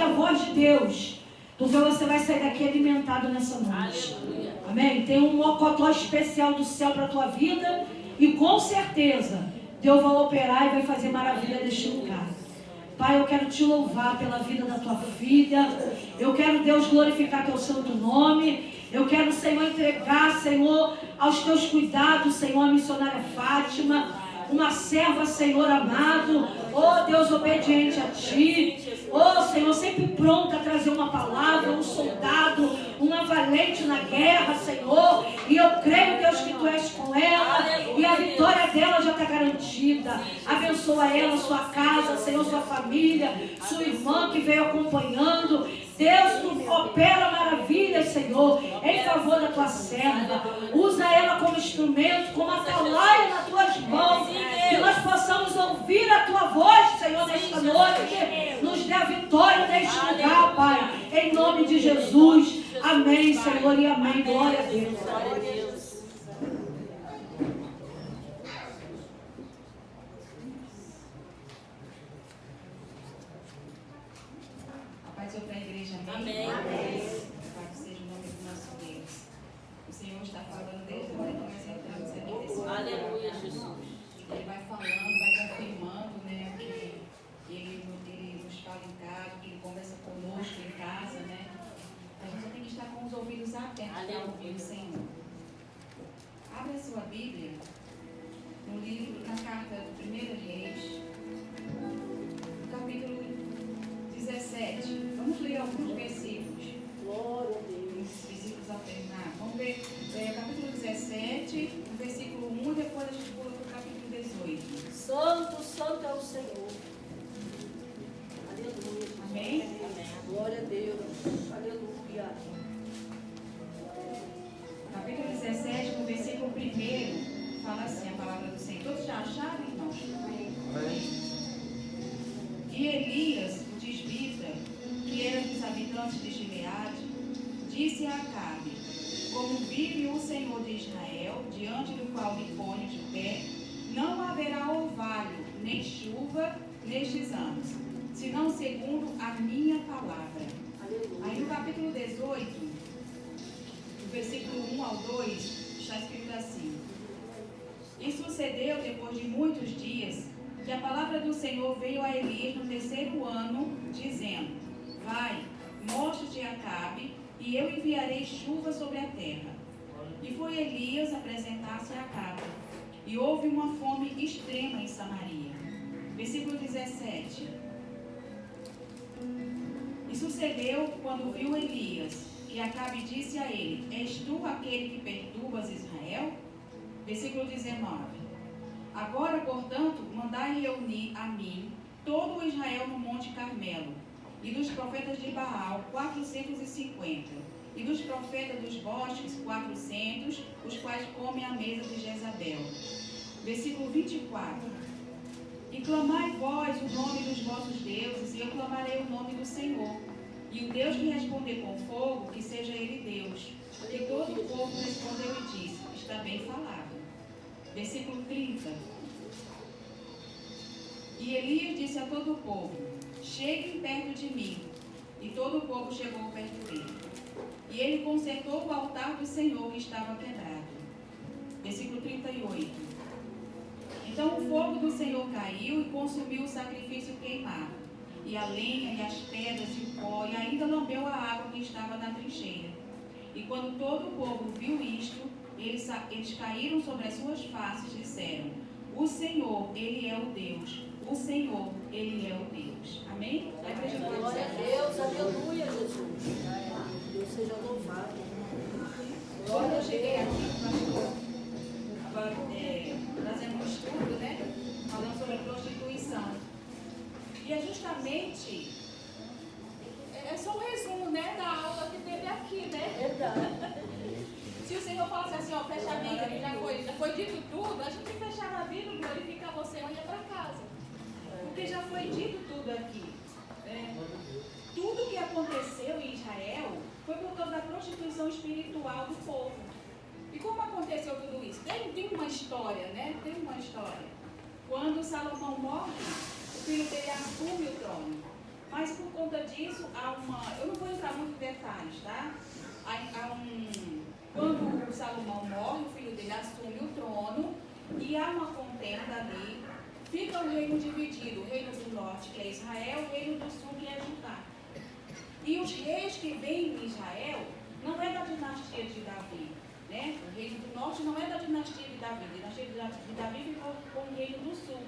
a voz de Deus, porque você vai sair daqui alimentado nessa noite. Aleluia. Amém? Tem um mocotó especial do céu para a tua vida e com certeza Deus vai operar e vai fazer maravilha neste lugar. Pai, eu quero te louvar pela vida da tua filha. Eu quero, Deus, glorificar teu santo nome. Eu quero, Senhor, entregar, Senhor, aos teus cuidados, Senhor, a missionária Fátima, uma serva, Senhor amado, oh Deus, obediente a Ti, oh Senhor, sempre pronta a trazer uma palavra, um soldado, uma valente na guerra, Senhor, e eu creio, Deus, que Tu és com ela, e a vitória dela já está garantida. Abençoa ela, sua casa, Senhor, sua família, sua irmã que veio acompanhando. Deus, Tu opera maravilhas, Senhor, em favor da Tua serva. Usa ela como instrumento, como atalaia nas Tuas mãos. Que nós possamos ouvir a Tua voz, Senhor, nesta noite. Nos dê a vitória neste lugar, Pai. Em nome de Jesus. Amém, Senhor, e amém. Glória a Deus. Glória a Deus. Paz para a igreja, Amém. Amém. Louvado seja o nome do nosso Deus. O Senhor está falando desde a hora que nós entramos aqui nesse lugar. Aleluia, Jesus. Ele vai falando, vai confirmando, né, que ele nos fala em casa, que Ele conversa conosco em casa, né. A gente só tem que estar com os ouvidos abertos para ouvir o Senhor. Abre a sua Bíblia no livro, na carta do 1 Reis, no capítulo 17. Vamos ler alguns versículos. Glória a Deus. Versículos alternados. Vamos ver capítulo 17, no versículo 1, depois a gente pula para o capítulo 18. Santo, santo é o Senhor. Aleluia. Amém? Amém. Glória a Deus. Aleluia. Capítulo 17, no versículo 1, fala assim a palavra do Senhor. Todos já acharam, irmãos? E Elias, o tisbita, que era dos habitantes de Gileade, disse a Acabe: como vive o Senhor de Israel, diante do qual me ponho de pé, não haverá orvalho, nem chuva nestes anos, senão segundo a minha palavra. Aleluia. Aí no capítulo 18, do versículo 1 ao 2, está escrito assim: e sucedeu, depois de muitos dias, que a palavra do Senhor veio a Elias no 3º ano, dizendo: vai, mostra-te a Acabe, e eu enviarei chuva sobre a terra. E foi Elias apresentar-se a Acabe, e houve uma fome extrema em Samaria. Versículo 17. E sucedeu, quando viu Elias, que Acabe disse a ele: és tu aquele que perturbas Israel? Versículo 19. Agora, portanto, mandai reunir a mim todo o Israel no Monte Carmelo, e dos profetas de Baal 450, e dos profetas dos bosques 400, os quais comem à mesa de Jezabel. Versículo 24. E clamai vós o nome dos vossos deuses, e eu clamarei o nome do Senhor. E o Deus que responder com fogo, que seja ele Deus. E todo o povo respondeu e disse: está bem falado. Versículo 30. E Elias disse a todo o povo: cheguem perto de mim. E todo o povo chegou perto dele. E ele consertou o altar do Senhor que estava quebrado. Versículo 38. Então o fogo do Senhor caiu e consumiu o sacrifício queimado, e a lenha, e as pedras, e o pó, e ainda lambeu a água que estava na trincheira. E quando todo o povo viu isto, eles caíram sobre as suas faces e disseram: o Senhor, Ele é o Deus. O Senhor, Ele é o Deus. Amém? Glória a Deus. Aleluia, Jesus. Deus seja louvado. Quando eu cheguei aqui, pastor, trazendo um estudo, né? Falando sobre a prostituição. E é justamente, é só um resumo, né, da aula que teve aqui, né? Verdade. Se o Senhor falasse assim, ó, fecha a Bíblia, que já foi dito tudo, a gente fechava a Bíblia, glorifica você e ia para casa. Porque já foi dito tudo aqui. Né? Tudo que aconteceu em Israel foi por causa da prostituição espiritual do povo. E como aconteceu tudo isso? Tem uma história, né? Tem uma história. Quando Salomão morre, o filho dele assume o trono. Mas por conta disso, eu não vou entrar muito em detalhes, tá? Quando o Salomão morre, o filho dele assume o trono e há uma contenda ali. Fica o reino dividido, o reino do norte, que é Israel, o reino do sul, que é Judá. E os reis que vêm em Israel não é da dinastia de Davi, né? O reino do norte não é da dinastia de Davi. A dinastia de Davi ficou com o reino do sul.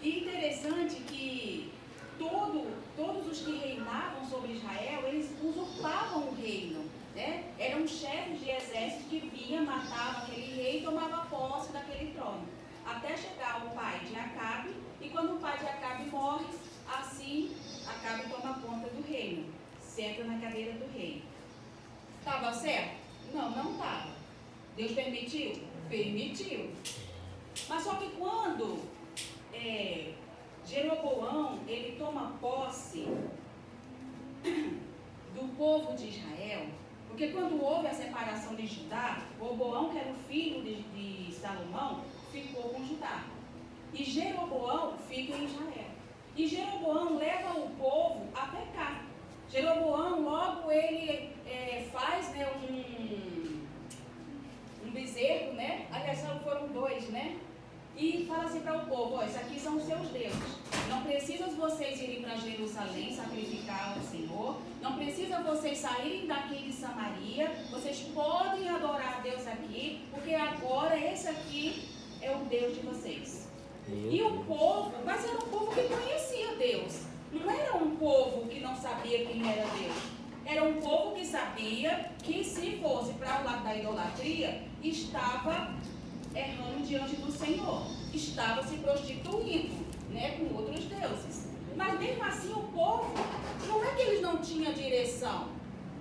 E interessante que todos os que reinavam sobre Israel, eles usurpavam o reino, né? Eram chefes de exército que vinham, matavam aquele rei e tomavam posse daquele trono. Até chegar o pai de Acabe, e quando o pai de Acabe morre, assim Acabe toma conta do reino, senta na cadeira do rei. Estava certo? Não estava. Deus permitiu? Permitiu. Mas só que quando Jeroboão, ele toma posse do povo de Israel, porque quando houve a separação de Judá, Roboão, que era o filho de Salomão, ficou com Judá. E Jeroboão fica em Israel. E Jeroboão leva o povo a pecar. Jeroboão, logo ele faz, né, um bezerro, né? Aliás, foram 2, né? E fala assim para o povo: ó, esses aqui são os seus deuses. Não precisa vocês irem para Jerusalém sacrificar ao Senhor. Não precisa vocês saírem daqui de Samaria. Vocês podem adorar a Deus aqui, porque agora esse aqui é o Deus de vocês. E o povo, mas era um povo que conhecia Deus. Não era um povo que não sabia quem era Deus. Era um povo que sabia que se fosse para o lado da idolatria, estava errando diante do Senhor. Estava se prostituindo, né, com outros deuses. Mas mesmo assim o povo, não é que eles não tinham direção.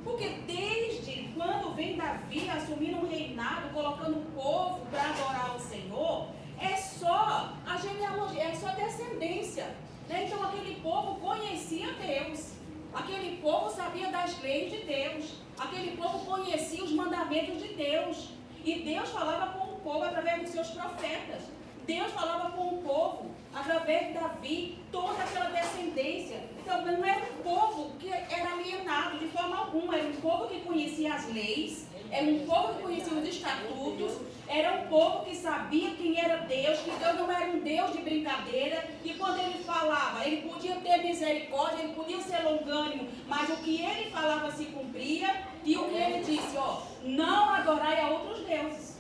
Porque desde quando vem Davi assumindo um reinado, colocando o povo para adorar o Senhor, é só a genealogia, é só descendência. Né? Então aquele povo conhecia Deus. Aquele povo sabia das leis de Deus. Aquele povo conhecia os mandamentos de Deus. E Deus falava com o povo através dos seus profetas. Deus falava com o povo através de Davi, toda aquela descendência. Então não era um povo que era alienado de forma alguma. Era um povo que conhecia as leis. Era um povo que conhecia os estatutos. Era um povo que sabia quem era Deus, que Deus não era um Deus de brincadeira, e quando ele falava, ele podia ter misericórdia, ele podia ser longânimo, mas o que ele falava se cumpria, e o que ele disse, ó, não adorai a outros deuses.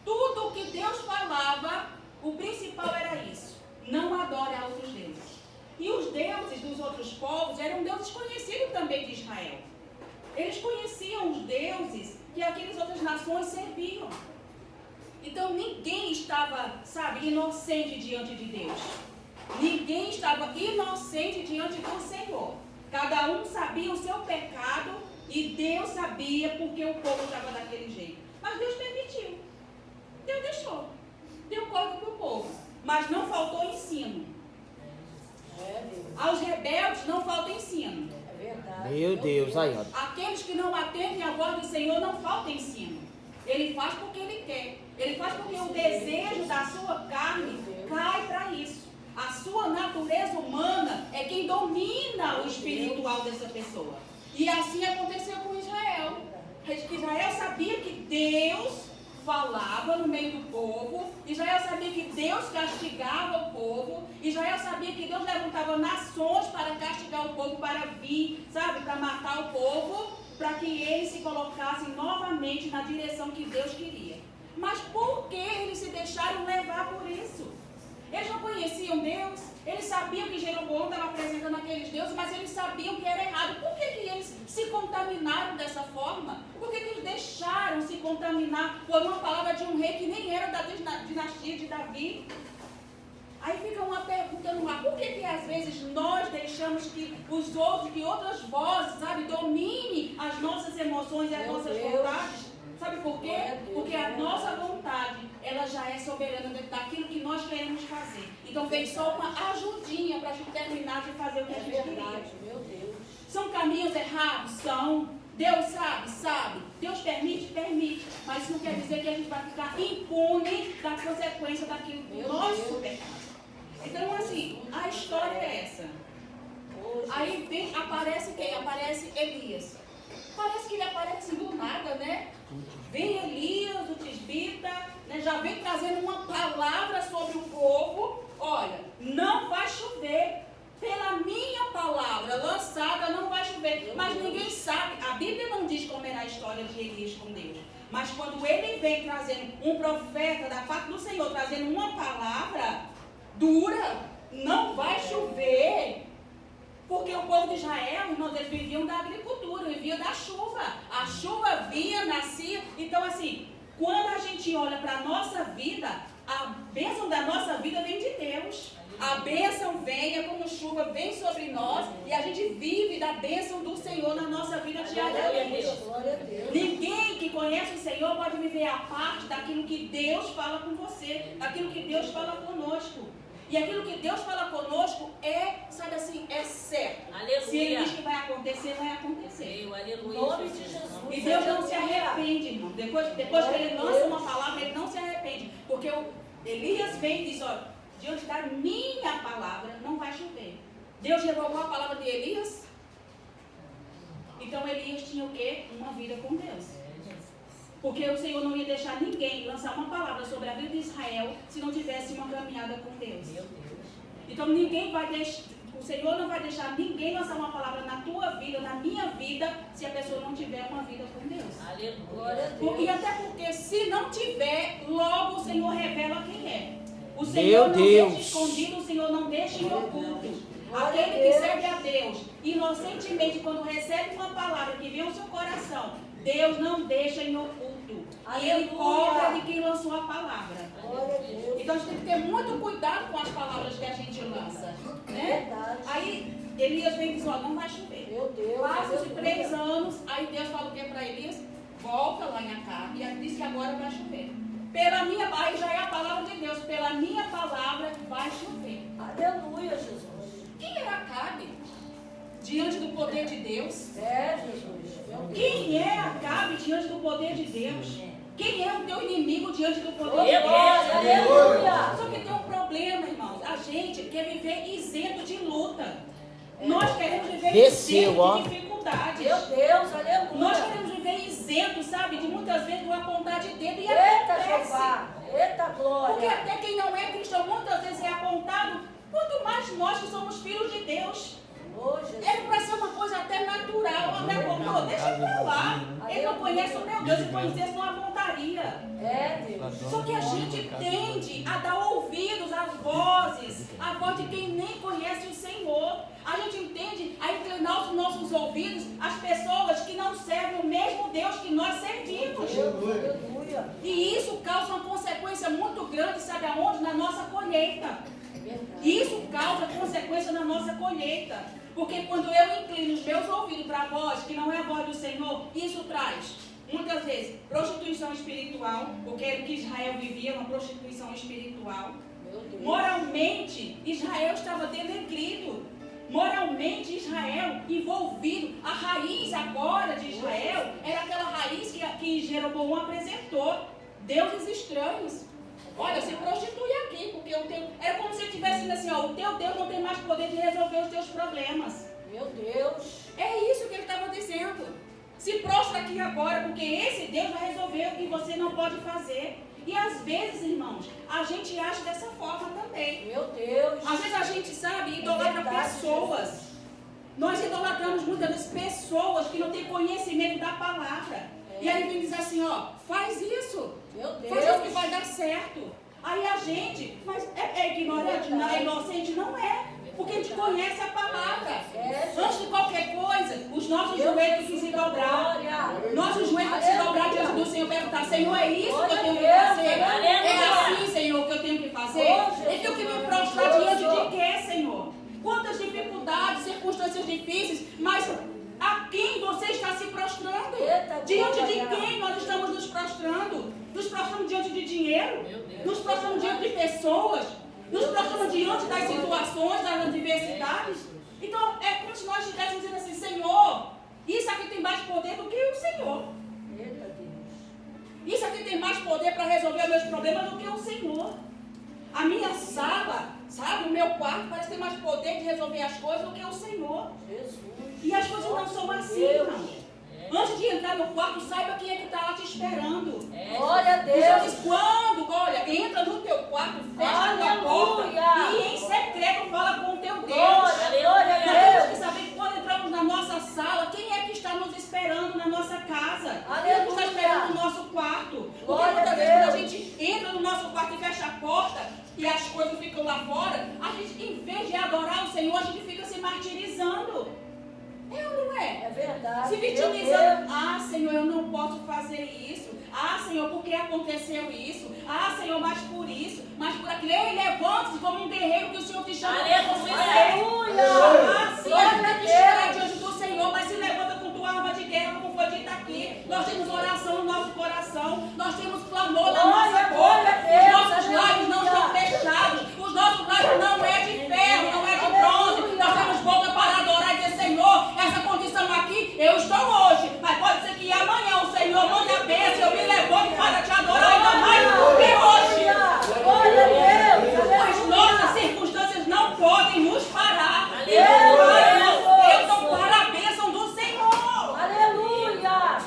Tudo o que Deus falava, o principal era isso, não adore a outros deuses. E os deuses dos outros povos eram deuses conhecidos também de Israel. Eles conheciam os deuses que aquelas outras nações serviam. Então ninguém estava, inocente diante de Deus. Ninguém estava inocente diante do Senhor. Cada um sabia o seu pecado e Deus sabia porque o povo estava daquele jeito. Mas Deus permitiu. Deus deixou. Deu código para o povo. Mas não faltou ensino. Aos rebeldes não falta ensino. Meu Deus, aí ó. Aqueles que não atendem à voz do Senhor não falta ensino. Ele faz porque ele quer. Ele faz porque o desejo da sua carne cai para isso. A sua natureza humana é quem domina o espiritual dessa pessoa. E assim aconteceu com Israel. Israel sabia que Deus falava no meio do povo. Israel sabia que Deus castigava o povo. Israel sabia que Deus levantava nações para castigar o povo, para vir, para matar o povo, para que eles se colocassem novamente na direção que Deus queria. Mas por que eles se deixaram levar por isso? Eles não conheciam Deus, eles sabiam que Jeroboão estava apresentando aqueles deuses, mas eles sabiam que era errado. Por que eles se contaminaram dessa forma? Por que eles deixaram se contaminar por uma palavra de um rei que nem era da dinastia de Davi? Aí fica uma pergunta no ar: por que às vezes nós deixamos que os outros, que outras vozes, dominem as nossas emoções e as nossas vontades? Sabe por quê? Porque a nossa vontade, ela já é soberana daquilo que nós queremos fazer. Então vem só uma ajudinha para a gente terminar de fazer o que a gente queria. Meu Deus. São caminhos errados? São. Deus sabe. Deus permite. Mas isso não quer dizer que a gente vai ficar impune da consequência daquilo do nosso pecado. Então, assim, a história é essa. Aí aparece quem? Aparece Elias. Parece que ele aparece do nada, né? Vem Elias, o tisbita, né? Já vem trazendo uma palavra sobre o povo. Olha, não vai chover. Pela minha palavra lançada não vai chover. Mas ninguém sabe. A Bíblia não diz como era a história de Elias com Deus. Mas quando ele vem trazendo um profeta da parte do Senhor, trazendo uma palavra dura, não vai chover. Porque o povo de Israel, irmãos, eles viviam da agricultura, viviam da chuva. A chuva vinha, nascia. Então, assim, quando a gente olha para a nossa vida, a bênção da nossa vida vem de Deus. A bênção vem, é como chuva, vem sobre nós. E a gente vive da bênção do Senhor na nossa vida diariamente. Glória a Deus. Ninguém que conhece o Senhor pode viver a parte daquilo que Deus fala com você, daquilo que Deus fala conosco. E aquilo que Deus fala conosco é, sabe assim, é certo. Aleluia. Se Ele diz que vai acontecer, vai acontecer. Aleluia. Em nome de Jesus. E Deus não se arrepende, irmão. Depois que Ele lança uma palavra, Ele não se arrepende. Porque Elias vem e diz, olha, diante da minha palavra não vai chover. Deus revogou a palavra de Elias? Então Elias tinha o quê? Uma vida com Deus. Porque o Senhor não ia deixar ninguém lançar uma palavra sobre a vida de Israel se não tivesse uma caminhada com Deus. Então ninguém vai deixar, o Senhor não vai deixar ninguém lançar uma palavra na tua vida, na minha vida, se a pessoa não tiver uma vida com Deus. Aleluia. E até porque se não tiver, logo o Senhor revela quem é. O Senhor não Deus. deixa escondido, o Senhor não deixa em oculto. Aquele que serve a Deus inocentemente, quando recebe uma palavra que vem ao seu coração, Deus não deixa em oculto. E Ele cobra de quem lançou a palavra. Então a gente tem que ter muito cuidado com as palavras que a gente lança. Né? Aí Elias vem e diz, ó, não vai chover. Meu Deus. Passam-se 3 anos, aí Deus fala o que para Elias? Volta lá em Acabe e diz que agora vai chover. Pela minha, aí já é a palavra de Deus, pela minha palavra vai chover. Aleluia, Jesus. Quem era Acabe? Diante do poder de Deus? Jesus. Quem é Acabe diante do poder de Deus? Quem é o teu inimigo diante do poder de Deus? Deus? Aleluia. Só que tem um problema, irmãos. A gente quer viver isento de luta. Nós queremos viver isento de dificuldades. Meu Deus, aleluia. Nós queremos viver isento, sabe? De muitas vezes do apontar de dedo e Eita, acontece. Jeová. Eita, glória. Porque até quem não é cristão muitas vezes é apontado. Quanto mais nós que somos filhos de Deus. Ele vai ser uma coisa até natural, até apontou, deixa eu falar. Ele não conhece o meu Deus, se conhecesse não apontaria. Deus. Só que a gente tende a dar ouvidos às vozes, a voz de quem nem conhece o Senhor. A gente entende a inclinar os nossos ouvidos às pessoas que não servem o mesmo Deus que nós servimos. Aleluia. E isso causa uma consequência muito grande, sabe aonde? Na nossa colheita. Isso causa consequência na nossa colheita. Porque quando eu inclino os meus ouvidos para a voz, que não é a voz do Senhor, isso traz, muitas vezes, prostituição espiritual, porque era o que Israel vivia, uma prostituição espiritual. Moralmente, Israel estava denegrido. Moralmente, Israel envolvido. A raiz agora de Israel era aquela raiz que Jeroboão apresentou. Deuses estranhos. Olha, se prostitui aqui, porque o teu... Era como se ele tivesse dito assim, ó, o teu Deus não tem mais poder de resolver os teus problemas. Meu Deus. É isso que ele estava dizendo. Se prostra aqui agora, porque esse Deus vai resolver o que você não pode fazer. E às vezes, irmãos, a gente age dessa forma também. Meu Deus. Às vezes a gente, sabe, idolatra pessoas. Nós idolatramos muitas vezes pessoas que não têm conhecimento da palavra. E aí vem dizer assim, ó, faz isso. Meu Deus. Faz isso que vai dar certo. Aí a gente, mas é ignorante, não é inocente? Não é. Porque a gente conhece a palavra. Antes de qualquer coisa, os nossos joelhos que se dobrar. Nossos joelhos que se dobrar diante do Senhor, perguntar, Senhor, é isso que eu tenho que fazer? É assim, Senhor, que eu tenho que fazer? Eu tenho que me prostrar diante de quê, Senhor? Quantas dificuldades, circunstâncias difíceis, mas a quem você está se prostrando? Diante de quem nós estamos nos prostrando? Nos prostramos diante de dinheiro? Nos prostramos diante de pessoas? Nos prostramos diante das situações, das adversidades? Então, é como se nós estivéssemos dizendo assim, Senhor, isso aqui tem mais poder do que o Senhor. Isso aqui tem mais poder para resolver meus problemas do que o Senhor. A minha sala, Sabe, o meu quarto parece ter mais poder de resolver as coisas do que o Senhor. Jesus. E as coisas não são assim, não. Antes de entrar no quarto, saiba quem é que está lá te esperando. Glória a Jesus Deus. diz, quando, olha, entra no teu quarto, fecha a tua porta e em secreto fala com o teu Deus. Glória a Nós temos Deus. que saber que quando entramos na nossa sala, quem é que está nos esperando na nossa casa? Aleluia. Quem é que está esperando no nosso quarto? Porque Glória muitas a vezes quando a Deus. gente entra no nosso quarto e fecha a porta e as coisas ficam lá fora, a gente, em vez de adorar o Senhor, a gente fica se martirizando. É ou não é? É verdade. Se Meu vitimizando. Deus. Ah, Senhor, eu não posso fazer isso. Ah, Senhor, por que aconteceu isso? Ah, Senhor, mas por isso, mas por aquilo. Ei, levante-se como um guerreiro que o Senhor te chama para você. Aleluia. Ah, sim, a gente Glória a tem que chorar Deus. diante do Senhor, mas se levanta com tua arma de guerra, como foi dito aqui. Nós temos oração no nosso coração, nós temos clamor na nossa Glória, boca. glória a Deus, Os nossos lábios não estão aleluia. fechados, os nossos lábios não é de ferro, não é de bronze. Aleluia. Nós temos boca para adorar e dizer, Senhor, essa condição aqui, eu estou hoje, mas pode ser que amanhã o Senhor mande a bênção, eu me levante para te adorar ainda mais do que hoje. Glória a Deus. As nossas circunstâncias não podem nos parar. Aleluia. Eu dou para a bênção do Senhor. Aleluia.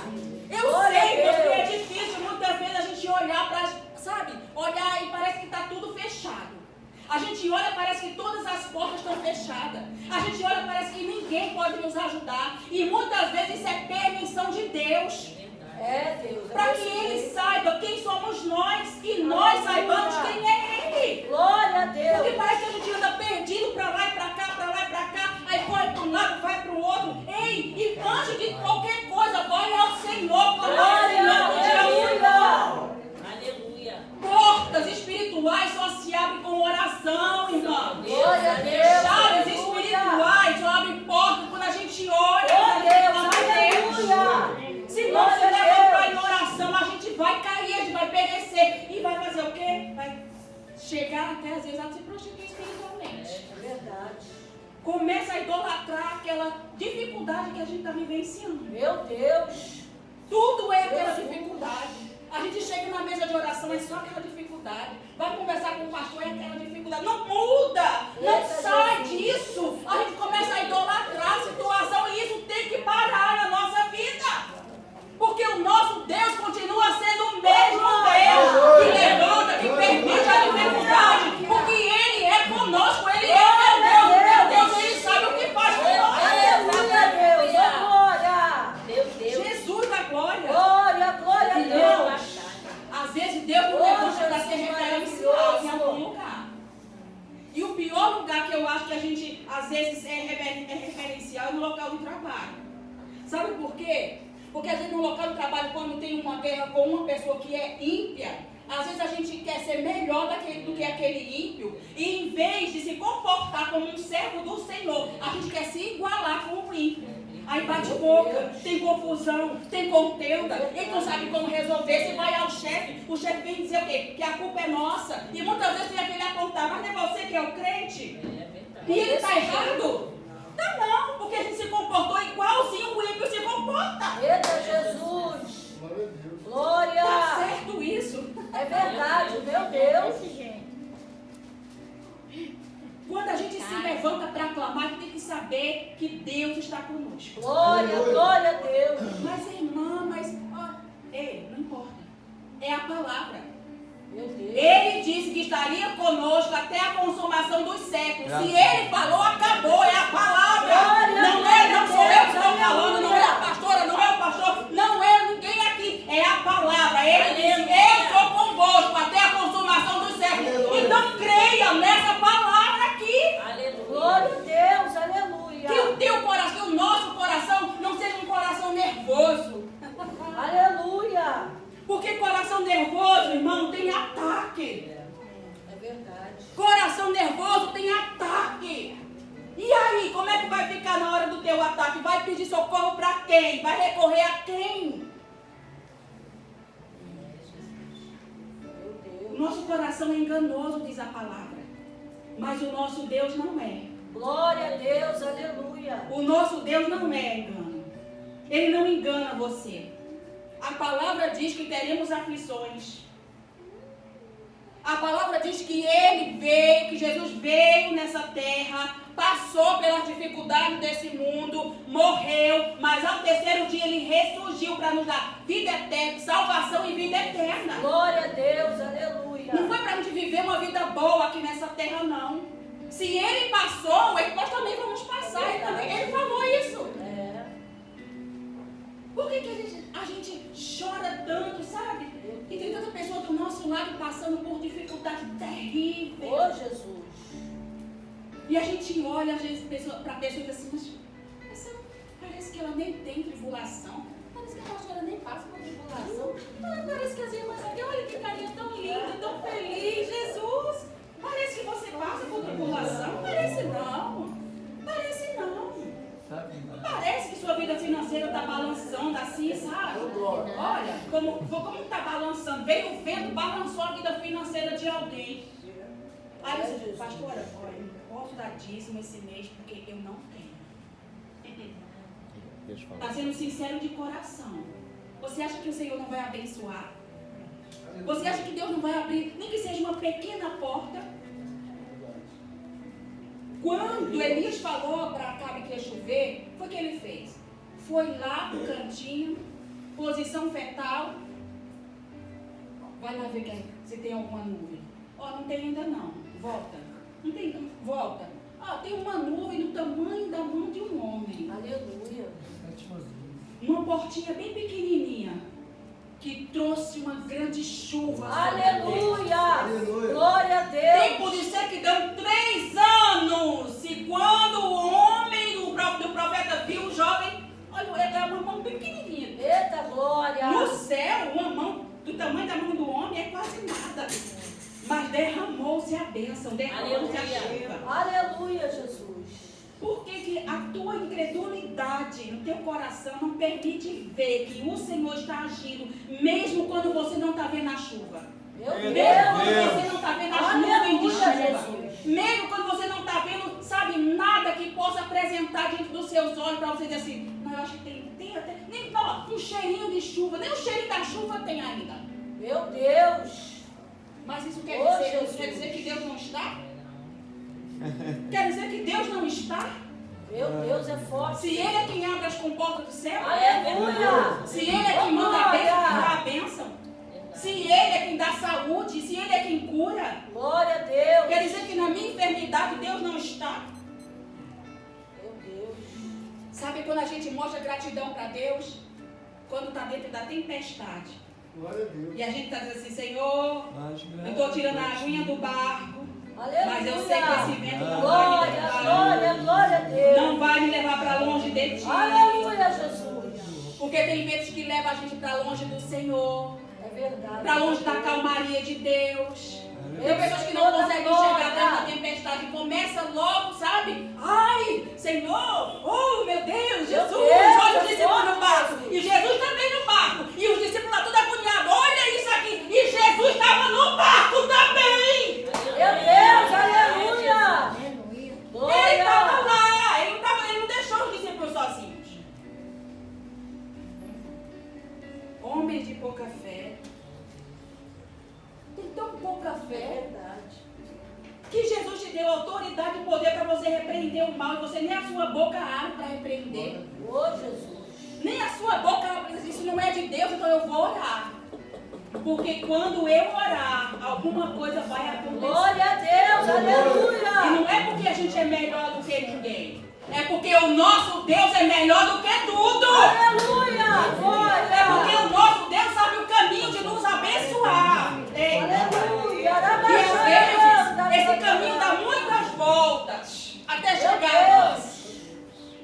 Eu Glória sei, a Deus, que Deus. é difícil muitas vezes a gente olhar para, sabe, olhar e parece que está tudo fechado. A gente olha e parece que todas as portas estão fechadas. A gente olha e parece que ninguém pode nos ajudar. E muitas vezes isso é permissão de Deus. É, Deus. Para que Ele saiba quem somos nós e nós saibamos quem é Ele. Glória a Deus. Porque parece que a gente anda perdido para lá e para cá, para lá e para cá. Aí corre para um lado, vai para o outro. Ei, e antes de qualquer coisa, vai ao Senhor. Clama ao Senhor, pedir ao Senhor. Portas espirituais só se abrem com oração, irmão. Glória a Deus. Chaves Aleluia. espirituais só abrem portas quando a gente ora. Oh, quando a gente clama a Deus. Aleluia. Se não se levantar em oração, a gente vai cair, a gente vai perecer. E vai fazer o quê? Vai chegar até às vezes a se prostituir espiritualmente. É verdade. Começa a idolatrar aquela dificuldade que a gente está vivenciando. Meu Deus. Tudo é aquela dificuldade. A gente chega na mesa de oração, é só aquela dificuldade. Vai conversar com o pastor, é aquela dificuldade. Não muda, não Eita, sai Jesus. disso. A gente começa a idolatrar a situação e isso tem que parar na nossa vida. Porque o nosso Deus continua sendo o mesmo Deus que levanta, que permite a dificuldade. Porque Ele é conosco, Ele é meu Deus, Ele sabe o que faz com nós. Aleluia, Deus. Oh, glória. Jesus da glória. Glória, glória a Deus. Às vezes Deus nos levanta para ser referencial em algum lugar. E o pior lugar que eu acho que a gente às vezes é referencial é no local do trabalho. Sabe por quê? Porque às vezes no local do trabalho, quando tem uma guerra com uma pessoa que é ímpia, às vezes a gente quer ser melhor do que aquele ímpio. E em vez de se comportar como um servo do Senhor, a gente quer se igualar com o ímpio. Aí bate boca, tem confusão, tem contenda, e não sabe como resolver. Você vai ao chefe, o chefe vem dizer o quê? Que a culpa é nossa. E muitas vezes tem aquele apontar, mas não é você que é o crente? E ele está errado? Não, porque a gente se comportou igualzinho o ímpio se comporta. Eita, Jesus. Glória. Tá certo isso? É verdade, meu Deus. Quando a gente se levanta para clamar, a gente tem que saber que Deus está conosco. Glória, glória a Deus. Mas irmã, ei, não importa. É a palavra. Meu Deus. Ele disse que estaria conosco até a consumação dos séculos. Se ele falou, acabou. É a palavra. Glória, Não sou eu que estou aleluia. falando, não é a pastora, não é o pastor, não é ninguém aqui. É a palavra. Ele disse, eu sou convosco até a consumação dos séculos. Então creia nessa palavra aqui. Glória a Deus, aleluia. Que o teu coração, que o nosso coração não seja um coração nervoso. Aleluia. Porque coração nervoso, irmão, tem ataque. É verdade. Coração nervoso tem ataque. E aí, como é que vai ficar na hora do teu ataque? Vai pedir socorro para quem? Vai recorrer a quem? O nosso coração é enganoso, diz a palavra. Mas o nosso Deus não é. Glória a Deus, aleluia. O nosso Deus não é engano. Ele não engana você. A palavra diz que teremos aflições. A palavra diz que ele veio, que Jesus veio nessa terra, passou pelas dificuldades desse mundo, morreu, mas ao terceiro dia ele ressurgiu para nos dar vida eterna, salvação e vida eterna. Glória a Deus, aleluia. Não foi para a gente viver uma vida boa aqui nessa terra, não. Se ele passou, nós também vamos passar. Ele falou isso. É. Por que a gente chora tanto, sabe? E tem tanta pessoa do nosso lado passando por dificuldade terrível. Ô, Jesus. E a gente olha, às vezes, para a pessoa e diz assim, mas parece que ela nem tem tribulação. Parece que a pastora nem passa por tribulação. Parece que as irmãs aqui, olha que carinha tão linda, tão feliz. Jesus, parece que você passa por tribulação. Parece não. Parece não. Não parece que sua vida financeira está balançando assim, sabe? Olha, como está balançando. Veio o vento, balançou a vida financeira de alguém. Aí você diz, pastora, olha, eu não posso dar dízimo esse mês porque eu não tenho. Está sendo sincero de coração. Você acha que o Senhor não vai abençoar? Você acha que Deus não vai abrir, nem que seja uma pequena porta? Quando Elias falou para Acabe que ia chover, foi o que ele fez? Foi lá pro cantinho, posição fetal. Vai lá ver se tem alguma nuvem. Não tem ainda não. Volta. Não tem, volta. Tem uma nuvem do tamanho da mão de um homem. Aleluia. Uma portinha bem pequenininha, que trouxe uma grande chuva. Aleluia. Glória a Deus. Tempo de sequidão, 3 anos. E quando o homem do profeta viu o jovem, olha, é uma mão bem pequenininha. Eita glória. No céu, uma mão do tamanho da mão do homem é quase nada. Mas derramou-se a bênção, derramou-se a chuva. Aleluia, Jesus. Por que a tua incredulidade no teu coração não permite ver que o Senhor está agindo, mesmo quando você não está vendo a chuva? Meu Mesmo Deus. quando você não está vendo as nuvens de chuva. Jesus. Mesmo quando você não está vendo, sabe, nada que possa apresentar diante dos seus olhos para você dizer assim, não, eu acho que tem até, nem um cheirinho de chuva, nem o cheirinho da chuva tem ainda. Meu Deus. Mas isso quer Ô, dizer, Jesus. quer dizer que Deus não está? Quer dizer que Deus não está? Meu Deus é forte. Se Ele é quem abre as comportas do céu, Aleluia. se Ele é quem manda a bênção, dá a bênção, se Ele é quem dá saúde, se Ele é quem cura, Glória a Deus. quer dizer que na minha enfermidade Deus não está? Meu Deus. Sabe quando a gente mostra gratidão para Deus? Quando está dentro da tempestade. Glória a Deus. E a gente está dizendo assim, Senhor, eu estou tirando a aguinha do barco, Aleluia. mas eu sei que esse vento não vai me Glória, levar. glória, glória a Deus. Não vai me levar para longe de ti. Aleluia, Jesus. Porque tem ventos que levam a gente para longe do Senhor, É verdade. para longe da calmaria de Deus. Tem Meu pessoas que não Senhor da conseguem glória. chegar dentro da tempestade. Começa logo, sabe? Ai, Senhor, oh meu Deus, Jesus. Deus, Olha os é discípulos forte. no barco. E Jesus também no barco. E os discípulos lá tudo agoniados. Olha isso aqui. E Jesus estava no barco também. Meu Deus, aleluia. Ele Glória. estava lá. Ele não deixou os discípulos sozinhos. Homens de pouca fé. Tem tão pouca É fé. verdade. Que Jesus te deu autoridade e poder para você repreender o mal. E você nem a sua boca abre para repreender. Ô, Jesus. Nem a sua boca abre. Isso não é de Deus, então eu vou orar. Porque quando eu orar, alguma coisa vai acontecer. Glória a Deus, E aleluia. não é porque a gente é melhor do que ninguém. É porque o nosso Deus é melhor do que tudo. Aleluia. É porque Glória. o nosso Deus sabe o caminho de nos abençoar. Aleluia. E às vezes, esse caminho dá muitas voltas até chegar a nós.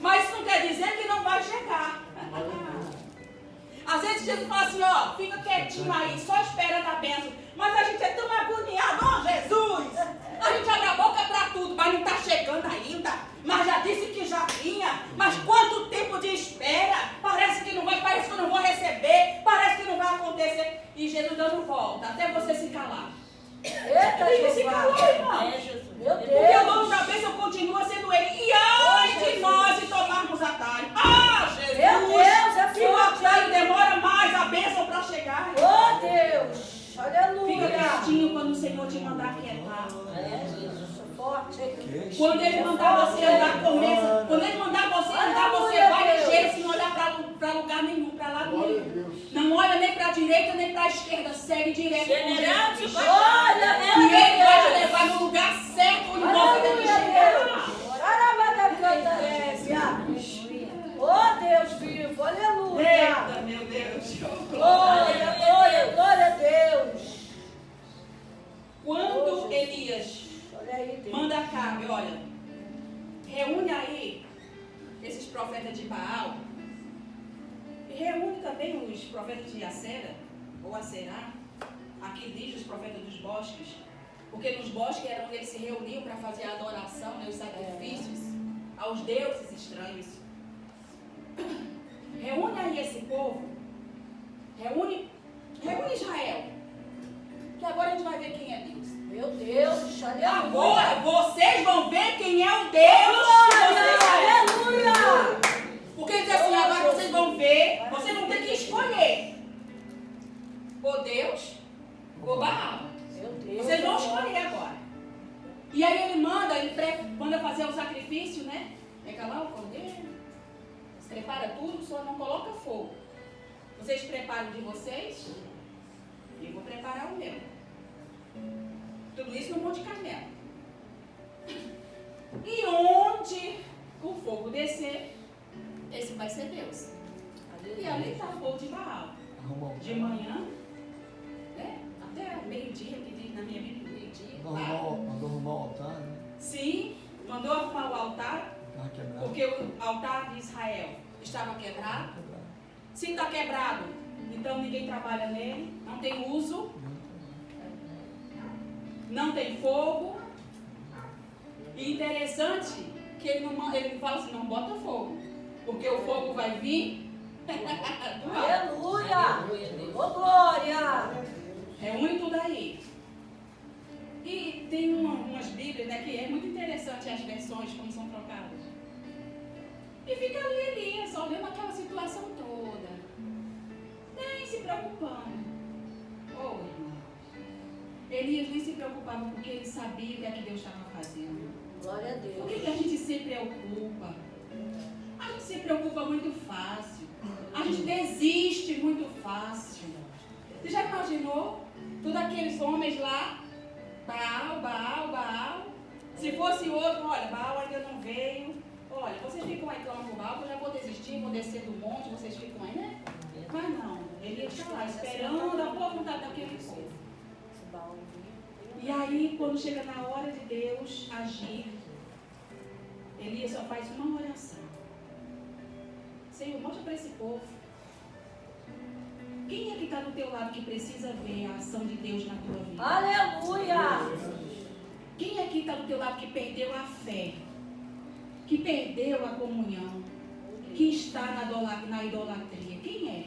Mas isso não quer dizer que não vai chegar. Às vezes Jesus fala assim, ó, fica quietinho aí, só esperando a bênção. Mas a gente é tão agoniado, ó Jesus. A gente abre a boca para tudo, mas não está chegando ainda. Mas já disse que já vinha. Mas quanto tempo de espera? Parece que não vai, parece que eu não vou receber. Quando ele mandar você andar, começa. Quando ele mandar você andar, você vai ligeiro sem olhar para lugar nenhum, para lado nenhum. Não olha nem para a direita nem para a esquerda, segue direto com Jesus. E ele vai te levar no lugar certo onde você tem que chegar. Oh Deus vivo, aleluia. Eita, meu Deus. Glória, glória, glória a Deus. Quando Elias Olha aí, Deus. manda Acabe, olha, reúne aí esses profetas de Baal, e reúne também os profetas de Acera, ou Acerá, aqui diz os profetas dos bosques, porque nos bosques era onde eles se reuniam para fazer a adoração, né, os sacrifícios aos deuses estranhos. Reúne aí esse povo, reúne Israel, que agora a gente vai ver quem é Deus. Meu Deus, aleluia. Agora vocês vão ver quem é o Deus que vocês Aleluia. Porque ele diz assim, agora vocês vão ver, vocês vão ter que escolher ou Deus ou Baal. Meu Deus. Vocês vão escolher agora. E aí ele manda fazer o sacrifício, né? Pega lá o cordeiro, prepara tudo, só não coloca fogo. Vocês preparam de vocês, e eu vou preparar o meu. Tudo isso no Monte Carmelo. E onde o fogo descer, esse vai ser Deus. E ali está o povo de Baal. De manhã, né? Até meio-dia, que diz na minha Bíblia, meio-dia. Mandou arrumar o altar, né? Sim, mandou arrumar o altar, Estava quebrado. porque o altar de Israel estava quebrado. Se está quebrado, então ninguém trabalha nele, não tem uso, não tem fogo. E interessante que ele fala assim, não bota fogo, porque o fogo vai vir do alto. Aleluia. Oh, glória. Reúne tudo aí. E tem umas Bíblias, né, que é muito interessante as versões, como são trocadas. E fica ali Elias, olhando aquela situação toda, nem se preocupando. Oh, irmão. Elias nem se preocupava porque ele sabia o que é que Deus estava fazendo. Glória a Por Deus. que a gente se preocupa? A gente se preocupa muito fácil. A gente desiste muito fácil. Você já imaginou? Todos aqueles homens lá, Baal, Baal, Baal. Se fosse outro, olha, Baal ainda não veio. Olha, vocês ficam aí clamando por Baal, que eu já vou desistir, vou descer do monte, vocês ficam aí, né? Mas não, ele está lá esperando a boa vontade daquele povo. E aí, quando chega na hora de Deus agir, Elias só faz uma oração. Senhor, mostra para esse povo. Quem é que está do teu lado que precisa ver a ação de Deus na tua vida? Aleluia. Quem é que está do teu lado que perdeu a fé? Que perdeu a comunhão? Que está na idolatria? Quem é?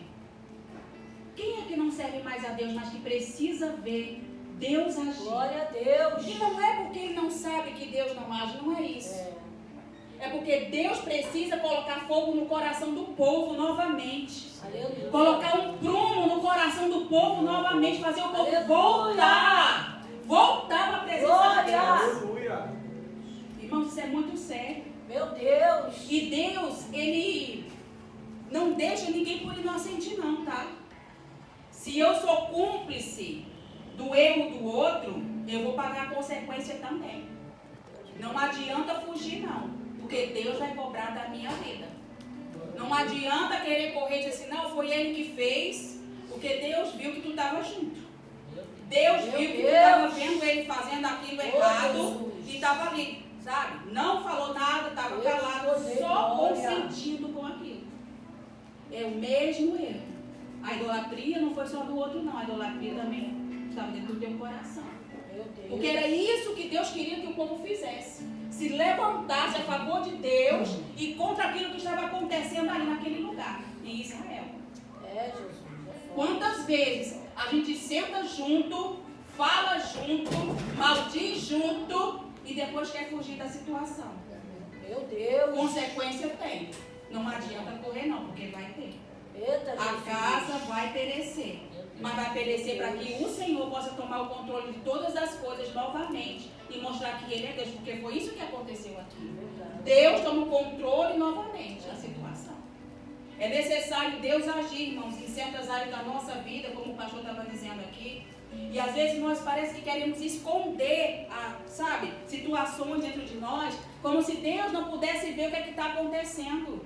Quem é que não serve mais a Deus, mas que precisa ver Deus agir? Glória a Deus. E não é porque ele não sabe que Deus não age, não é isso. É porque Deus precisa colocar fogo no coração do povo novamente. Aleluia. Colocar um prumo no coração do povo novamente. Fazer o povo Aleluia. voltar. Voltar para a presença Glória. de Deus. Aleluia. Irmãos, isso é muito sério. Meu Deus. E Deus, Ele não deixa ninguém por inocente não, tá? Se eu sou cúmplice do erro do outro, eu vou pagar a consequência também. Não adianta fugir não, porque Deus vai cobrar da minha vida. Não adianta querer correr e dizer assim, não, foi ele que fez, porque Deus viu que tu estava junto. Deus viu que tu estava vendo ele fazendo aquilo errado e estava ali, sabe? Não falou nada, estava calado, só consentindo com aquilo. É o mesmo erro. A idolatria não foi só do outro não, a idolatria também estava dentro do teu coração. Meu Deus. Porque era isso que Deus queria que o povo fizesse. Se levantasse a favor de Deus e contra aquilo que estava acontecendo ali naquele lugar, em Israel. É, Jesus. Quantas vezes a gente senta junto, fala junto, maldiz junto e depois quer fugir da situação? Meu Deus. Consequência tem. Não adianta correr não, porque vai ter. Eita, A Jesus. casa vai perecer. mas vai perecer para que o Senhor possa tomar o controle de todas as coisas novamente e mostrar que Ele é Deus, porque foi isso que aconteceu aqui. Deus toma o controle novamente da situação. É necessário Deus agir, irmãos, em certas áreas da nossa vida, como o pastor estava dizendo aqui. E às vezes nós parece que queremos esconder, sabe, situações dentro de nós, como se Deus não pudesse ver o que é que está acontecendo.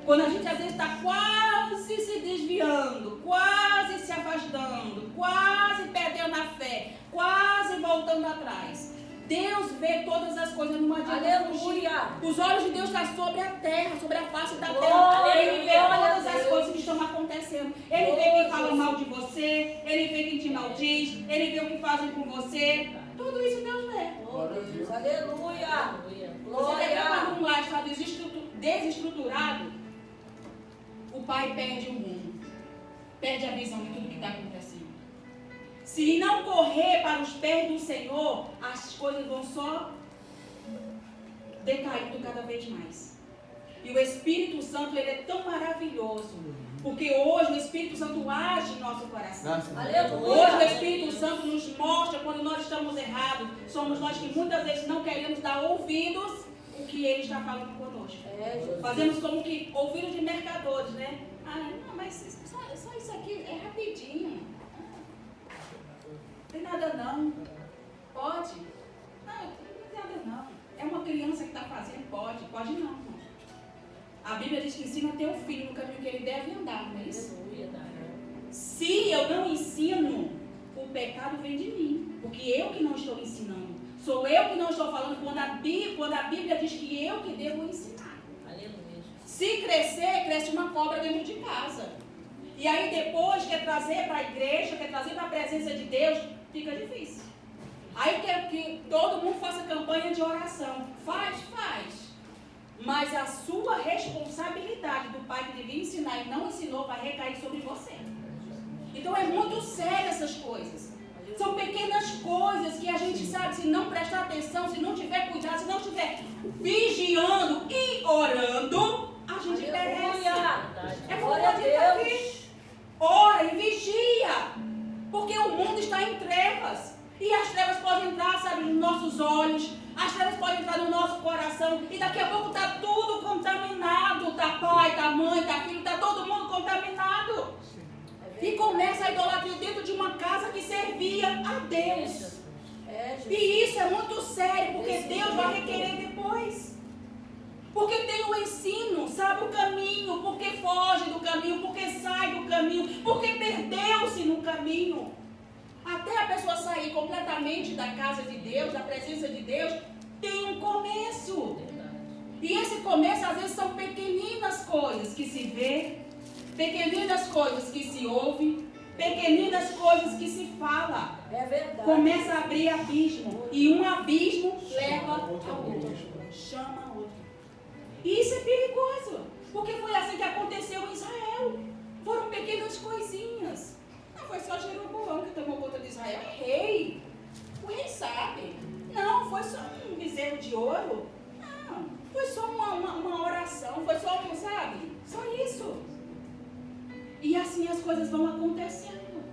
Quando a gente às vezes está quase se desviando, quase se afastando, quase perdendo a fé, quase voltando atrás. Deus vê todas as coisas numa adianta fugir. Os olhos de Deus estão sobre a terra, sobre a face da terra. Ele vê todas as coisas que estão acontecendo. Ele vê quem fala mal de você, Ele vê quem te maldiz, Ele vê o que fazem com você. Tudo isso Deus vê. Aleluia. Você vê que quando um lar está desestruturado, o pai perde o rumo, perde a visão de tudo que está acontecendo. Se não correr para os pés do Senhor, as coisas vão só decaindo cada vez mais. E o Espírito Santo, ele é tão maravilhoso, porque hoje o Espírito Santo age em nosso coração. Hoje o Espírito Santo nos mostra quando nós estamos errados. Somos nós que muitas vezes não queremos dar ouvidos o que Ele está falando conosco. Fazemos como que ouvidos de mercadores, né? Não, mas só isso aqui é rapidinho. Não tem nada não. Pode? Não tem nada não. É uma criança que está fazendo, pode não. A Bíblia diz que ensina teu filho no caminho que ele deve andar, não é isso? Se eu não ensino, o pecado vem de mim, porque eu que não estou ensinando. Sou eu que não estou falando quando a Bíblia diz que eu que devo ensinar. Aleluia. Se crescer, cresce uma cobra dentro de casa. E aí depois quer trazer para a igreja, quer trazer para a presença de Deus, fica difícil. Aí quer que todo mundo faça campanha de oração. Faz. Mas a sua responsabilidade do pai que devia ensinar e não ensinou vai recair sobre você. Então é muito sério essas coisas. São pequenas coisas que a gente sabe, se não prestar atenção, se não tiver cuidado, se não estiver vigiando e orando, a gente perece. É como eu digo aqui. Ora e vigia. Porque o mundo está em trevas. E as trevas podem entrar, sabe, nos nossos olhos. As trevas podem entrar no nosso coração. E daqui a pouco está tudo contaminado. Está pai, está mãe, está filho, está todo mundo contaminado. E começa a idolatria dentro de uma casa que servia a Deus. E isso é muito sério, porque Deus vai requerer depois. Porque tem o ensino, sabe o caminho, porque foge do caminho, porque sai do caminho, porque perdeu-se no caminho. Até a pessoa sair completamente da casa de Deus, da presença de Deus, tem um começo. E esse começo às vezes são pequeninas coisas que se vê, pequeninas coisas que se ouve, pequeninas coisas que se fala. É verdade. Começa a abrir abismo. E um abismo leva ao outro. Chama outro. E isso é perigoso. Porque foi assim que aconteceu em Israel. Foram pequenas coisinhas. Não foi só Jeroboão que tomou conta de Israel. É rei. O rei sabe. Não, foi só um bezerro de ouro. Não. Foi só uma oração. Foi só um, sabe? Só isso. E assim as coisas vão acontecendo.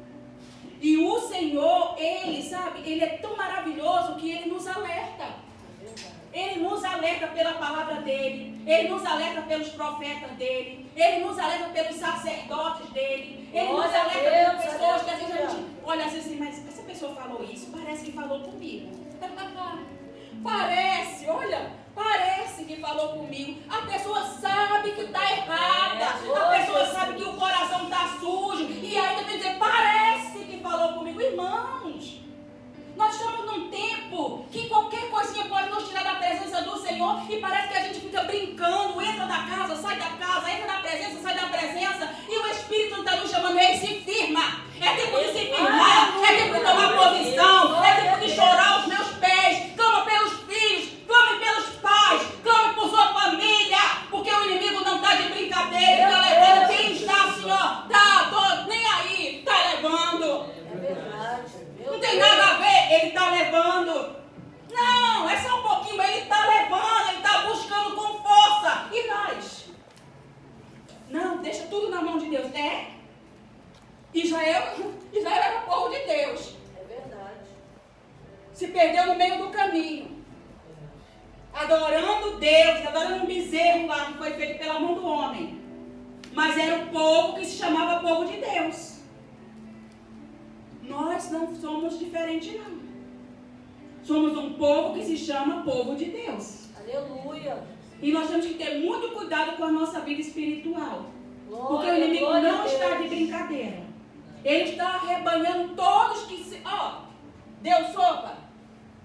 E o Senhor, Ele, sabe, Ele é tão maravilhoso que Ele nos alerta. Ele nos alerta pela palavra dEle. Ele nos alerta pelos profetas dEle. Ele nos alerta pelos sacerdotes dEle. Ele nos alerta pelas pessoas que às vezes a gente olha assim, mas essa pessoa falou isso, parece que falou comigo. Parece que falou comigo. A pessoa sabe que está errada. A pessoa sabe que o coração está sujo. E ainda vem dizer, parece que falou comigo. Irmãos, nós estamos num tempo que qualquer coisinha pode nos tirar da presença do Senhor. E parece que a gente fica brincando. Entra da casa, sai da casa. Entra na presença, sai da presença. E o Espírito está nos chamando. Ei, se firma. É tempo de se firmar. É tempo de tomar posição. É tempo de chorar aos meus pés. Clama pelos filhos. Clame pelos pais. Clame por sua família. Porque o inimigo não está de brincadeira. Ele está levando. Quem está assim, ó. Nem aí. Está levando. É verdade. Não tem nada a ver. Ele está levando. Não, é só um pouquinho. Mas ele está levando. Ele está buscando com força. E nós? Não, deixa tudo na mão de Deus. Israel era povo de Deus. É verdade. Se perdeu no meio do caminho. Adorando Deus, adorando um bezerro lá que foi feito pela mão do homem. Mas era o povo que se chamava povo de Deus. Nós não somos diferentes, não. Somos um povo que se chama povo de Deus. Aleluia. E nós temos que ter muito cuidado com a nossa vida espiritual. Glória, Porque o inimigo glória não a está Deus. de brincadeira. Ele está arrebanhando todos que se... deu sopa.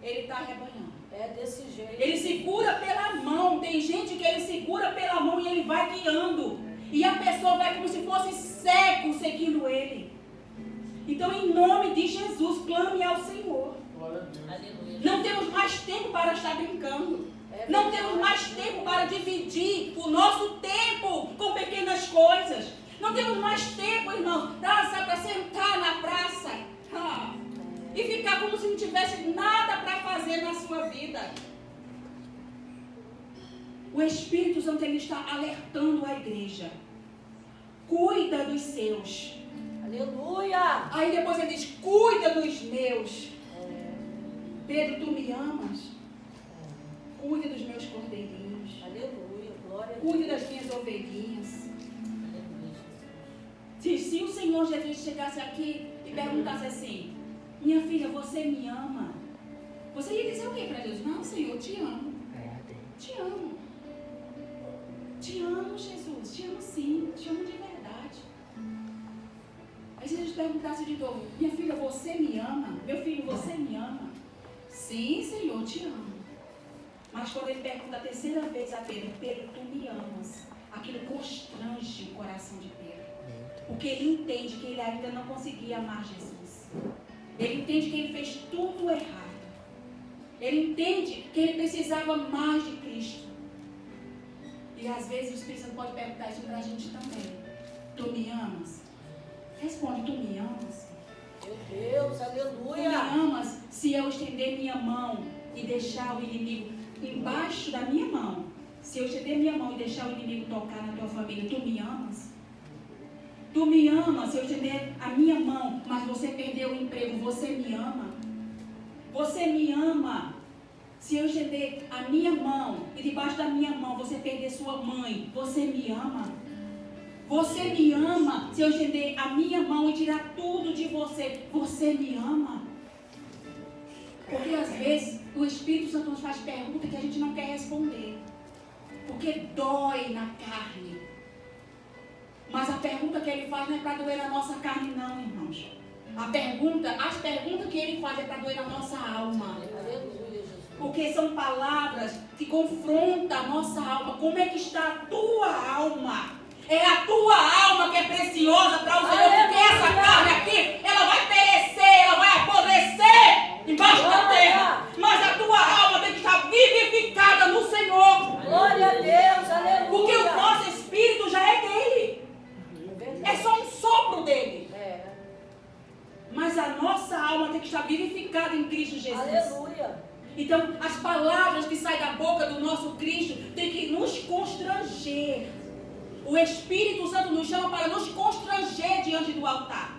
Ele está arrebanhando. É desse jeito. Ele segura pela mão. Tem gente que ele segura pela mão e ele vai guiando. E a pessoa vai como se fosse cego seguindo ele. Então, em nome de Jesus, clame ao Senhor. Glória a Deus. Aleluia. Não temos mais tempo para estar brincando. É Não verdade. temos mais tempo para dividir o nosso tempo com pequenas coisas. Não temos mais tempo, irmãos, para sentar na praça e ficar como se não tivesse nada para fazer na sua vida. O Espírito Santo ele está alertando a igreja. Cuida dos seus. Aleluia. Aí depois ele diz, cuida dos meus. Pedro, tu me amas? Cuide dos meus cordeirinhos. Aleluia. Glória a Cuide Deus. das minhas ovelhinhas. Aleluia. Se o Senhor Jesus chegasse aqui e perguntasse assim, minha filha, você me ama? Você ia dizer o que para Deus? Não, Senhor, eu te amo. Te amo. Te amo, Jesus. Te amo sim. Te amo de verdade. Aí se Jesus perguntasse de novo, minha filha, você me ama? Meu filho, você me ama? Sim, Senhor, te amo. Mas quando ele pergunta a terceira vez a Pedro, Pedro, tu me amas? Aquilo constrange o coração de Pedro. Porque ele entende que ele ainda não conseguia amar Jesus. Ele entende que ele fez tudo errado. Ele entende que ele precisava mais de Cristo. E às vezes o Espírito Santo pode perguntar isso para a gente também. Tu me amas? Responde, tu me amas? Meu Deus, Tu me aleluia. amas se eu estender minha mão e deixar o inimigo embaixo da minha mão? Se eu estender minha mão e deixar o inimigo tocar na tua família, tu me amas? Tu me amas se eu estender a minha mão, mas você perdeu o emprego, você me ama? Você me ama se eu estender a minha mão e debaixo da minha mão você perder sua mãe, você me ama? Você me ama se eu estender a minha mão e tirar tudo de você, você me ama? Porque às vezes o Espírito Santo nos faz perguntas que a gente não quer responder. Porque dói na carne. Mas a pergunta que ele faz não é para doer na nossa carne não, irmãos. As perguntas que ele faz é para doer na nossa alma. Aleluia, Jesus. Porque são palavras que confrontam a nossa alma. Como é que está a tua alma? É a tua alma que é preciosa para o Senhor. Porque essa carne aqui, ela vai perecer, ela vai apodrecer embaixo da terra. Mas a tua alma tem que estar vivificada no Senhor. Glória a Deus, aleluia. Porque o nosso espírito já é dele. É só um sopro dele. É. Mas a nossa alma tem que estar vivificada em Cristo Jesus. Aleluia. Então, as palavras que saem da boca do nosso Cristo tem que nos constranger. O Espírito Santo nos chama para nos constranger diante do altar.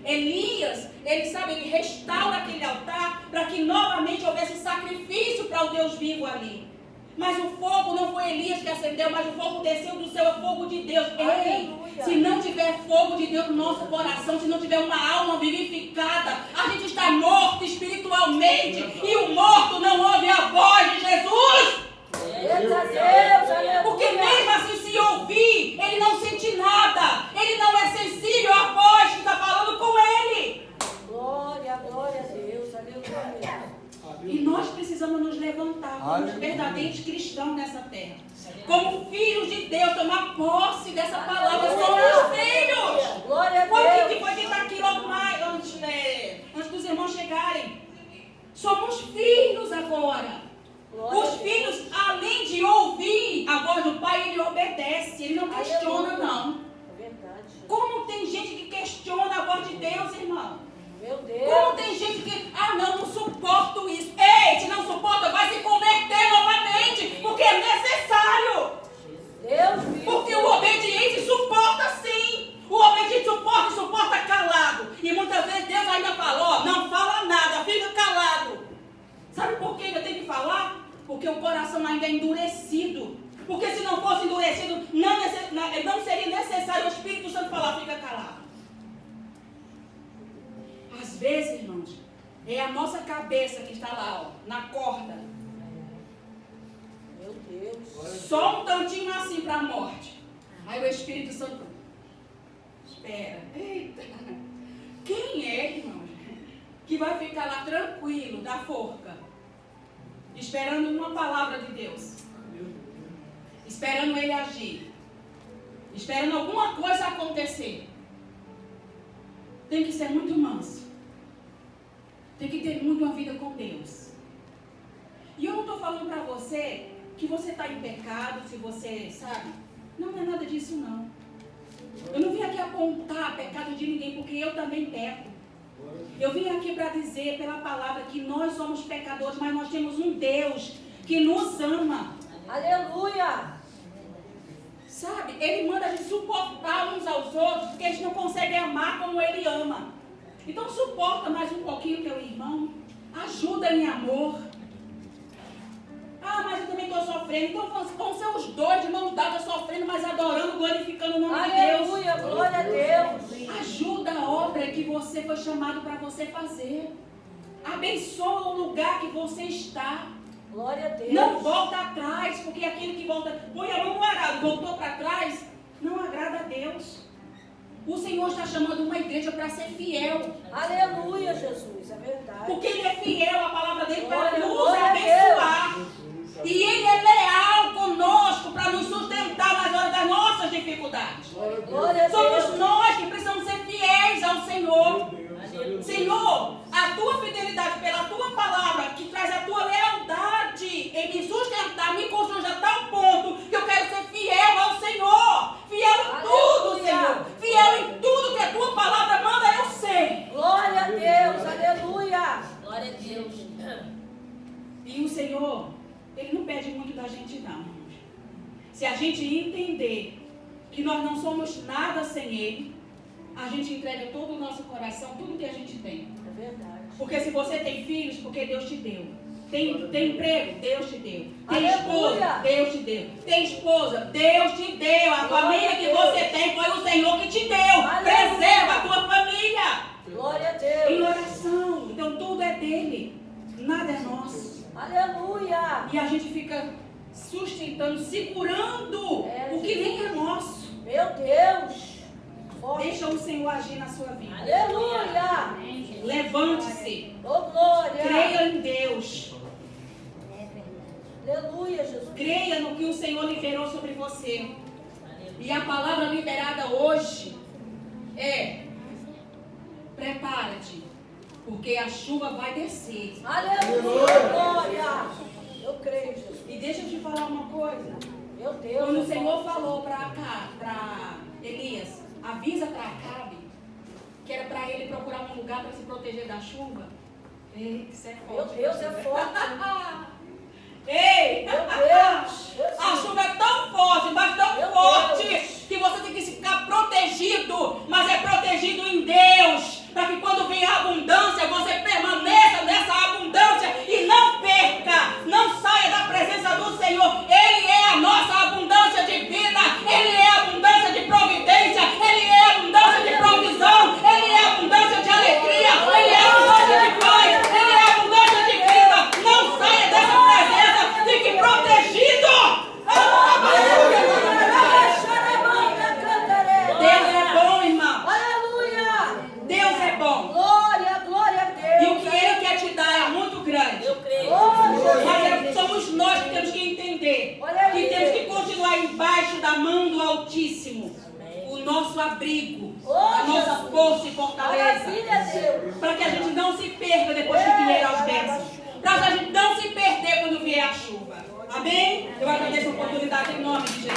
Elias, ele restaura aquele altar para que novamente houvesse sacrifício para o Deus vivo ali. Mas o fogo não foi Elias que acendeu, mas o fogo desceu do céu, é fogo de Deus. Ei, Aleluia. se não tiver fogo de Deus no nosso coração, se não tiver uma alma vivificada, a gente está morto espiritualmente. E o morto não ouve a voz de Jesus. Eita Deus, aleluia. Porque mesmo assim, se ouvir, ele não sente nada. Ele não é sensível à voz que está falando com ele. Glória a Deus, aleluia. E nós precisamos nos levantar como Aleluia. verdadeiros cristãos nessa terra. Como filhos de Deus, tomar posse dessa palavra. Somos filhos. Glória a Foi o que Deus. foi dito aqui logo mais, antes dos irmãos chegarem. Somos filhos agora. Glória a Os Deus. filhos, além de ouvir a voz do pai, ele obedece. Ele não questiona, não. É verdade. Como tem gente que questiona a voz de Deus, irmão? Meu Deus. Como tem gente que, não suporto isso. Ei, se não suporta, vai se converter novamente, porque é necessário. Deus viu. Porque o obediente suporta sim. O obediente suporta É a nossa cabeça que está lá, ó, na corda. Meu Deus. Só um tantinho assim para a morte. Aí o Espírito Santo, espera. Eita. Quem é, irmãos, que vai ficar lá tranquilo da forca, esperando uma palavra de Deus, esperando ele agir, esperando alguma coisa acontecer? Tem que ser muito manso. Tem que ter muito uma vida com Deus. E eu não estou falando para você que você está em pecado, se você sabe. Não é nada disso, não. Eu não vim aqui apontar pecado de ninguém, porque eu também peco. Eu vim aqui para dizer pela palavra que nós somos pecadores, mas nós temos um Deus que nos ama. Aleluia. Sabe? Ele manda a gente suportar uns aos outros, porque a gente não consegue amar como ele ama. Então suporta mais um pouquinho teu irmão. Ajuda em amor. Ah, mas eu também estou sofrendo. Então vão ser os dois de mão dada sofrendo, mas adorando, glorificando o nome de Deus. Aleluia, glória a Deus. Ajuda a obra que você foi chamado para você fazer. Abençoa o lugar que você está. Glória a Deus. Não volta atrás, porque aquele que volta, põe a mão no arado, voltou para trás, não agrada a Deus. O Senhor está chamando uma igreja para ser fiel. Aleluia, Jesus, é verdade. Porque Ele é fiel, a palavra dele para Glória, nos glória a abençoar. E Ele é leal conosco para nos sustentar nas horas das nossas dificuldades. Glória a Deus. Somos nós que precisamos ser fiéis ao Senhor. Senhor, a tua fidelidade pela tua palavra, que traz a tua lealdade em me sustentar, me constrange a tal ponto que eu quero ser fiel ao Senhor. Fiel em tudo, Senhor. Fiel em tudo que a tua palavra manda, eu sei. Glória a Deus, aleluia. Glória a Deus. E o Senhor, Ele não pede muito da gente, não. Se a gente entender que nós não somos nada sem Ele, a gente entrega todo o nosso coração, tudo que a gente tem. É verdade. Porque se você tem filhos, porque Deus te deu. Tem emprego, Deus te deu. Tem Aleluia. esposa, Deus te deu. Tem esposa, Deus te deu. A Glória família a que Deus. você tem foi o Senhor que te deu. Aleluia. Preserva a tua família. Glória a Em Deus. oração. Então tudo é dele. Nada é nosso. Aleluia. E a gente fica sustentando, segurando o que nem é nosso. Meu Deus. Forte. Deixa o Senhor agir na sua vida. Aleluia. Levante-se. Oh, glória. Creia em Deus. Aleluia, Jesus. Creia no que o Senhor liberou sobre você. E a palavra liberada hoje é: prepara-te, porque a chuva vai descer. Aleluia, glória. Eu creio, Jesus. E deixa eu te falar uma coisa. Meu Deus. Quando o Senhor falou para Elias, avisa para Acabe, que era para ele procurar um lugar para se proteger da chuva. Ei, isso é Meu forte. Deus, é forte. Ei! Meu Deus. A chuva é tão forte, mas tão Meu forte, Deus. que você tem que ficar protegido, mas é protegido em Deus, para que quando vem a abundância, você permaneça nessa abundância e não perca, não saia da presença do Senhor. Ele é a nossa abundância de vida, Ele é a abundância de providência, Ele é a abundância de provisão, Ele é a abundância de alegria, Ele é a abundância de paz, Ele é a abundância de vida. Não saia dessa presença, fique protegido. Deus é bom, irmão. Aleluia. Deus é bom. Glória, glória a Deus. E o que Ele quer te dar é muito grande. Eu creio. Mas somos nós que temos que entender que temos que continuar embaixo da mão do Altíssimo. O nosso abrigo, a nossa força e fortaleza. Maravilha, Deus. Para que a gente não se perca depois que vier as bênçãos. Para que a gente não se perder quando vier a chuva. Amém? Eu agradeço a oportunidade em nome de Jesus.